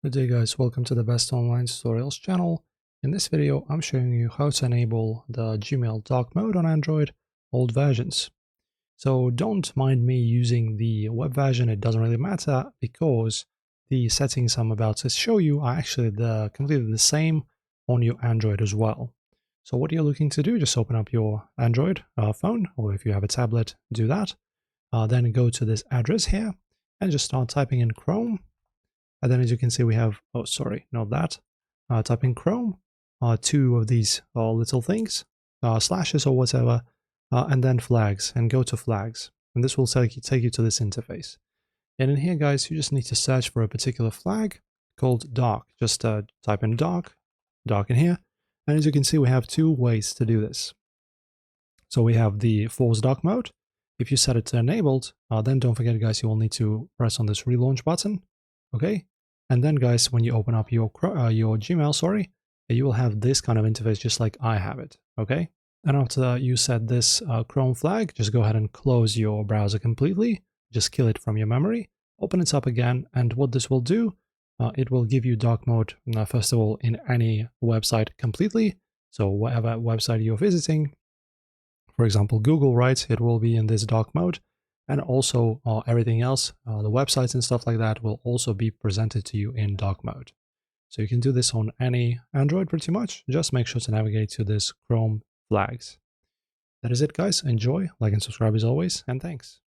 Good day guys, welcome to the Best Online Tutorials channel. In this video, I'm showing you how to enable the Gmail dark mode on Android old versions. So don't mind me using the web version, it doesn't really matter because the settings I'm about to show you are actually completely the same on your Android as well. So what you're looking to do, just open up your Android phone, or if you have a tablet, do that. Then go to this address here and just start typing in Chrome. And then as you can see, we have, oh, sorry, not that. Type in Chrome, two of these little things, slashes or whatever, and then flags, and go to flags. And this will take you to this interface. And in here, guys, you just need to search for a particular flag called dark. Just type in dark in here. And as you can see, we have two ways to do this. So we have the force dark mode. If you set it to enabled, then don't forget, guys, you will need to press on this relaunch button. Okay, and then guys, when you open up your Gmail, you will have this kind of interface just like I have it. Okay, and after you set this Chrome flag, just go ahead and close your browser completely. Just kill it from your memory. Open it up again, and what this will do, it will give you dark mode first of all in any website completely. So whatever website you're visiting, for example Google, right, it will be in this dark mode. And also everything else, the websites and stuff like that will also be presented to you in dark mode. So you can do this on any Android pretty much. Just make sure to navigate to this Chrome flags. That is it, guys. Enjoy, like and subscribe as always, and thanks.